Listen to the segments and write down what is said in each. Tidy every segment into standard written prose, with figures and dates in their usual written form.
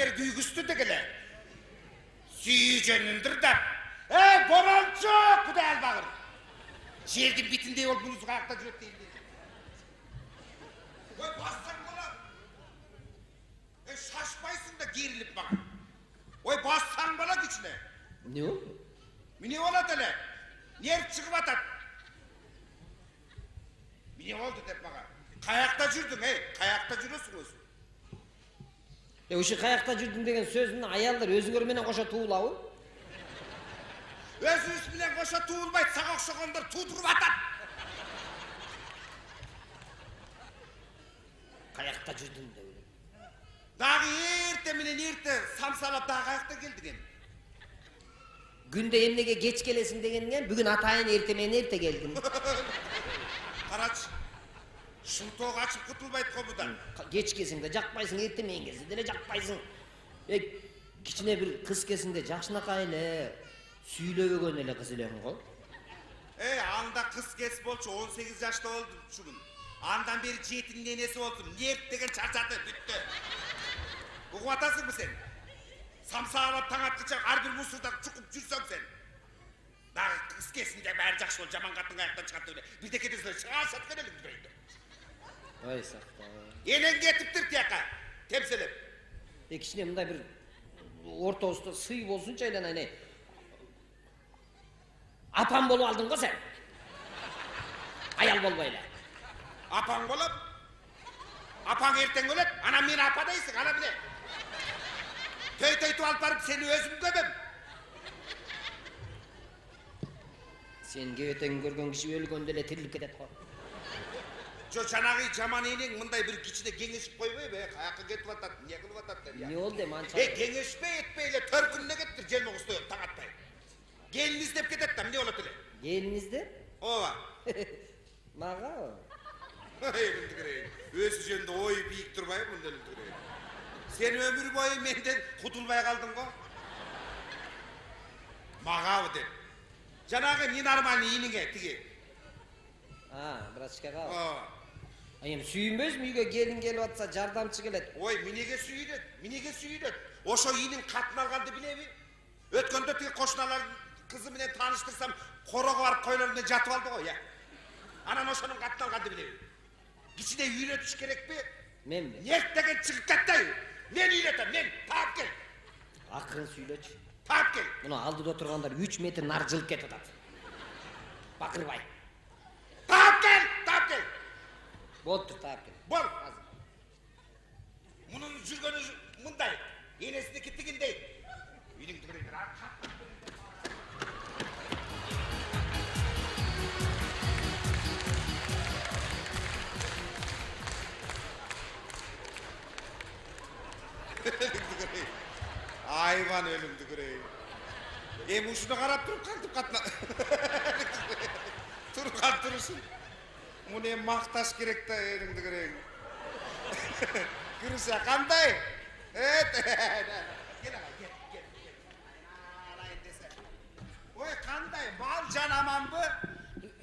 Еттер күйгүстү дегеле. Сүйжөнүндүр да. Боранчы, Кудай албагыр. Жердин битиндей ол мунусу каякта жүрөт дейли. Бассаң болот. Шашпайсың да керилип мага. Бассаң болот ичине. Не болду? Эмне болот эле? Нерв чыгып атат. Эмне болду деп мага. Каякта жүрдүң, каякта жүрөсүң өзүң. Ошо каякта жүрдүм деген сөзүн аялдар өзүңөр менен кошо туулабы? Өзүбүз менен кошо туулбайт, сага окшогондор туудуруп атат. Каякта жүрдүм деп эле. Дагы эрте менен эрте самсалап дагы каякта келдик эми. Күндө эмнеге кеч келесиң дегенге бүгүн атайын эрте менен эрте келдим. Карачы. Шынтоого ачып кутулбайт го будан. Кеч кезиңде жакпайсың, эрте менен келсе деле жакпайсың. Кичине бир кыз кезинде жакшынакай эле сүйлөбөгөн эле кыз элең го. Анда кыз кез болчу, 18 жашта болдум чугун. Андан бери жетинин энеси болдум. Нерв деген чарчады, бүттү. Угуп атасыңбы сен? Самсаалап таң аткыча ар бир мусурда чукуп жүрсөң сен. Дагы кыз кезинде баары жакшы болуп, жаман катын каяктан чыгат деп эле. Бирдеке десе чыгашат эле бирейди. Ой сакта. Энең кетиптир тияка, темселеп. Кичине мындай бир ортобузда сый болсунчу айланайын. Апам болуп алдың го сен. Аял болбой эле. Апаң болот. Апаң эртең өлөт, анан мен апа дейсиң, ана биле. Төйтөйтүп алып барып сени өзүм көбөм. Сен кебетең көргөн киши өлгөндө эле тирилип кетет го. Жанагы жаман энең мындай бир кичине кеңешип койбойбу? Каякка кетип атат, эмне кылып атат деп. Не болду манча? Кеңешпей этпей эле төркүнүнө кеттир, желме кустой таң атпай. Келин издеп кетет да, эмне болот эле? Келин издеп? Ооба. Мага? Өзү жөнүндө ой бийик турбайбы мындан эле? Сен өмүр бою менден кутулбай калдың го? Магабы деп. Жанагы ненормальный иниңе тиги. Брачка кал. Эми сүйүнбөйсүңбү үйгө келин келип атса жардамчы келет. Ой, минеге сүйүнөт. Ошо инин катын алганды билеби? Өткөндө тиги кошуналардын кызы менен тааныштырсам, корого барып койлорунда жатып алды го, я. Анан ошонун катын алганды билеби? Кичине үйрөтүш керекпи? Менби? Нерв деген чыгып кетти. Мен үйрөтөм, мен таап кел. Акырын сүйлөчү. Таап кел. Муну алдыда тургандар 3 метр нары жылып кетип атат. Бакырбай. Таап кел. Болду, таап кел. Бол. Мунун жүргөнү мындай. Энесиники тигиндей. Үйдүн тигиндей. Айван өлүмдү көрөй. Эми ушуну карап туруп кантип катна. Турган турушун. Муну эми макташ керек да, элиңди көрөйүң. Кырыша кандай? Кел. Ой, кандай? Мал жан аманбы?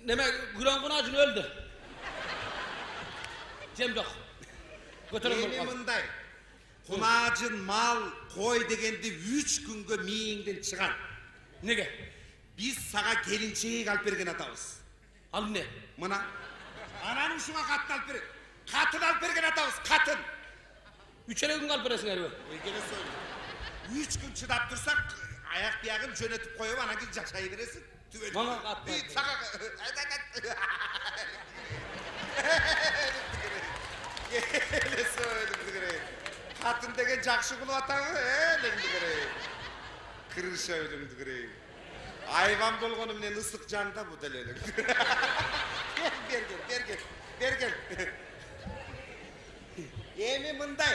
Неме Гүлөн Кунажын өлдү. Жем жок. Эми мындай. Кунажын мал кой дегенди 3 күнгө мээңден чыган. Неге? Биз сага келинчек алып берген атабыз. Ал эмне? Мына. Анан ушуга катын алып берет. Катын алып берген атабыз, катын. 3 күнгө алып бересиңерби? Ой, келе сөйлө. 3 күн чыдап турсак, аяк биягын жөнөтүп коюп, анан кийин жашай бересиң. Мага катын. Сага. Келе сөйлө. Катын деген жакшы кылып атабы, элеңди көрөй. Кырыша өлүмдү көрөй. Айван болгону менен ысык жанда бу деле эле. Бергел. Эми мындай.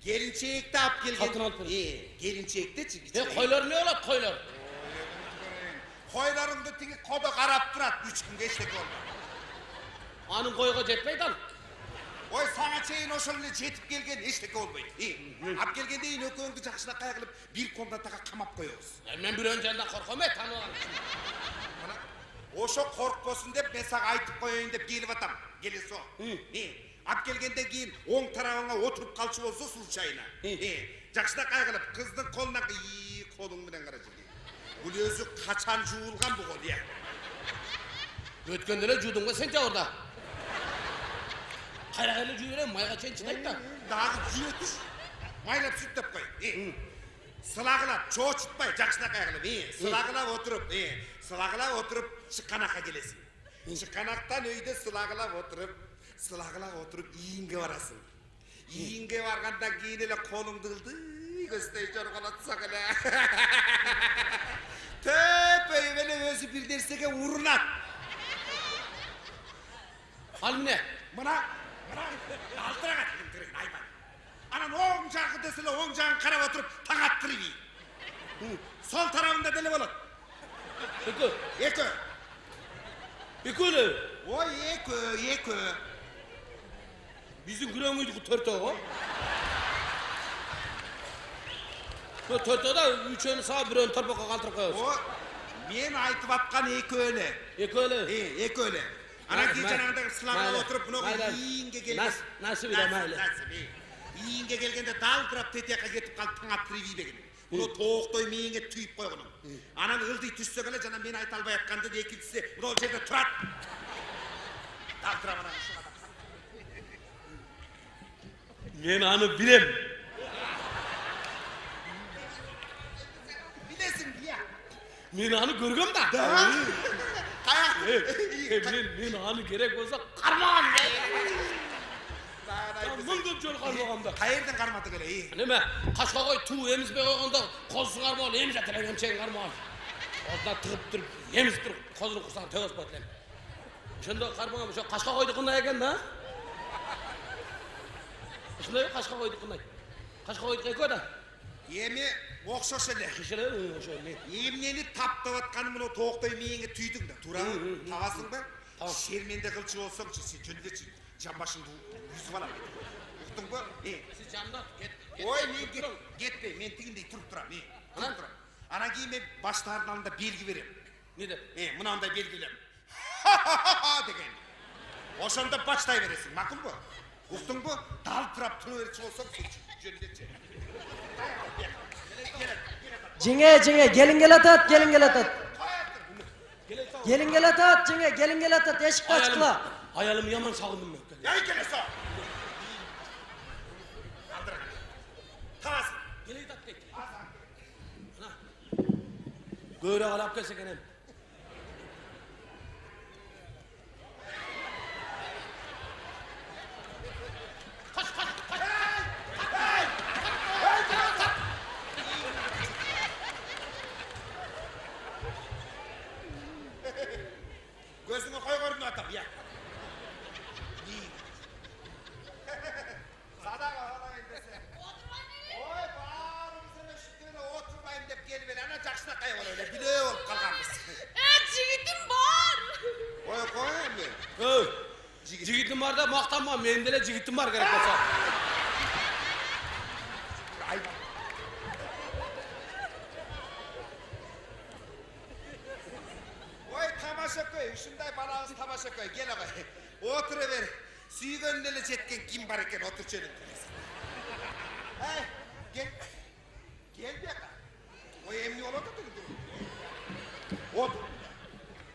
Келинчекти алып келген. Катын алып берген. Келинчектичи. Койлор эмне болот, койлор? Койлорунду тиги кодо карап турат 3 күнгө эчтеке болбойт. Анын койго жетпейт ал. Ой, сага чейин ошол эле жетип келген эчтеке болбойт. Алып келгенде экөөңдү жакшынакай кылып бир комнатага камап коебуз. Мен бирөөнүн жанында корком, таанып алам. Ошо коркпосун деп мен сага айтып коеюн деп келип атам. Келесо. Ап келгенден кейін оң тарабыңа отырып қалшы болса случайно. Жақшына қайғылып, қыздың қолына қолың менен қарашы. Бұл өзі қачан жуылған бұл қол, Өткенде жудың ба сен жауырда? Қайрағайлы жүй берем, майға чен чыдайды да. Дағы жүйетіш. Майлап сүттіп қой. Сылағылап, чоғытпай, жақшына қайғылып. Сылағылап отырып, шыққанаққа келесің. Шыққанақтан өйде сылағылап отырып, иінге барасың. Иінге барғандан кейін елі қолыңды ылды, көстей жорғалатсақ әлі. Төп өйвелі өзі бір дерсеге ұрынат. Ал міне? Мұна, алтыраға тегін түреген, айбай. Анан оң жағы десілі, оң жағын қарап отырып, таң аттырып ей. Сол тарауында дәлі болады. Екі. Екі өлі? Ой, екі. Біздің күрен үйді төрті о? Төрті да үшені саға бір өн тарпаққа қалтырып қойыз. Мен айтып атқан екі өлі. Екі өлі? Екі өлі. Ана кейін жаңағындағы сылаңға отырып, бұны иінге келген. Насып еді мәйлі. Иінге келгенде дал-дырап тетеққа кетіп қалып таң аттырып ей беген. Бұны тоқтой мейінге түйіп қойғының. Анан ылдый түшсе келе, жана мен айта албай атқанды да екіншісі, бұл жерде тұрат. Дал-дырап анан шыға да. Мен аны білем. Білесің, бия. Мен аны көргім да. Мен аны керек болса қармаған. Мұңдып жол қармағанда. Қайырдың қармады келе, Неме, қашқа қой ту емізбей қойғанда қозы қармаған, еміз әтілен емшеген қармаған. Орда тұғып тұрып, еміз тұрып, қозының құсаған төғіз бөтілем. Шында қармаған, қашқа қойды қындай екен, да? Шында қашқа қойды қындай. Қашқа қойды қай көді? Емі оқшош әлі. Кешелі, өшелі. Емнені таптап атқаны мұны тоқтай мейінге түйдің да, тура табасың ба? Шерменде қылшы болсаң, жөндетші, жамбашыңды үзіп алам. Ұқтың ба? Сіз жамда, кет. Ой, мен кетпей, мен тігіндей тұрып тұрам. Тұрып тұрам. Ана кейін мен баштардың алдында белгі берем. Не деп? Мұнандай белгілем. Ха-ха-ха деген. Ошанда баштай бересің, мақұл ба? Ұқтың ба? Дал тұрап тұру ерекші болсаң, жөндетші. Жеңе, келін келатат. Gelin gel atat, gelin gel atat, eşik açıkla. Ayalım yaman sağındım ben. Yay gele sağ. Kaldır. Tavasın. Gele tat tek. Ana. Böyle alap kese kenem. Kaç. Gözünü koy gördün atam ya. Sadaka hala indese. Oy bağırım sana şükrüne oturmayın deyip geliveli. Ana жақшына kayı var öyle. Bile olup kalkanmış. Жігітім бар. Koy emmi. Жігітім бар да мақтанма, менде де жігітім бар керек болса. Oy tamaşa koy. Üşünday balağız tamaşa koy. Gel ağay. Oturuver. Süygönleli jetken kim var eken otur çölün. Hey gel. Gel bir yaka. Oy emni ol otur. Otur.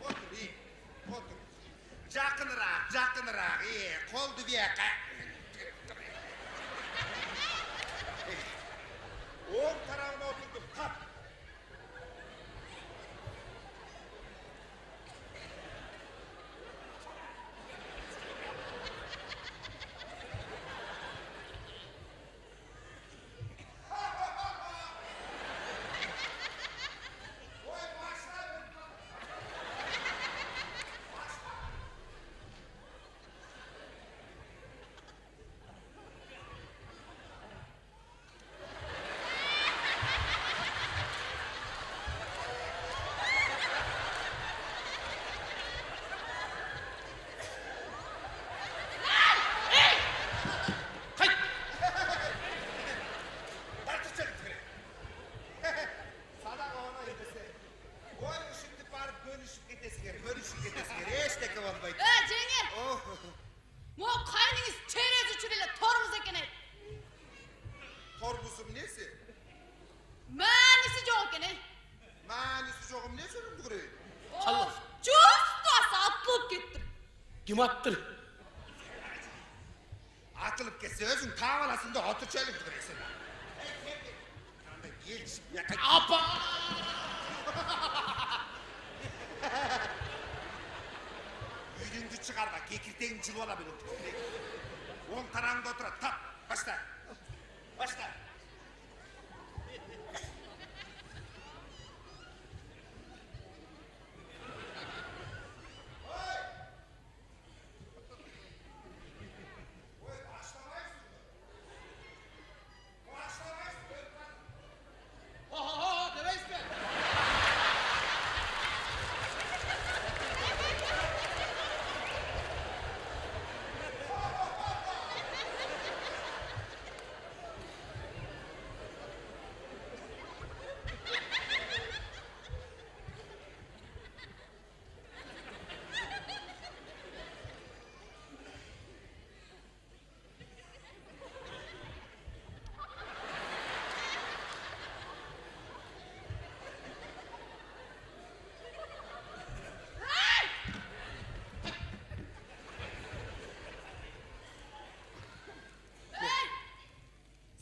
Otur iyi. Otur. Жақынырақ. Қолды bir yaka. Оң тарауына отырдым. Қап. Mo kaynınız çerez uçuruyla torumuz ekene. Torbusum nesi? Manisi yok ekene. Manisi jokum ne sözüm duruyor? Allah. Cüstası atılıp gittim. Kim attır? Atılıp kesse özün tavalasında otur çelik duruyorsun. Geç. Apa! Yüzüncü çıkar da kekirteğin çıl olabilir. On tarafında otur. Tap. Başla. Başla. Ho, deveis be.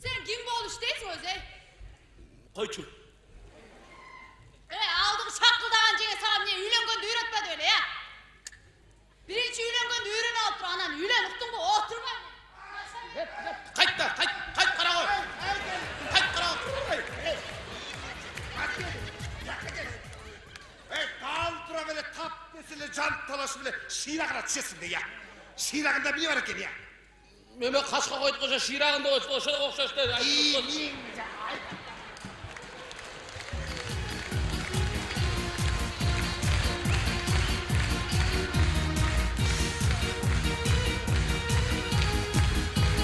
Sen kim bu oluş değilsin Özey? Koyçul. Aldığın şakıldağın cene sağım niye üylen düğür etmedi öyle ya. Birinci üylen düğürünü otur anan üylen uktun bu oturma. Kayıt da, kayıt karakol. Kayıt karakol. Kaldıra böyle tap mesele can talaşı bile şiirağına düşesin de ya. Şiirağında bile var eken ya. Meme kaşka koyduk oşa şirağında oşa okşaştı. İyi.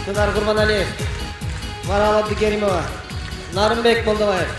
Pınar Kurbanaliyev, Maral Abdükerimova, Narınbek Moldovayev.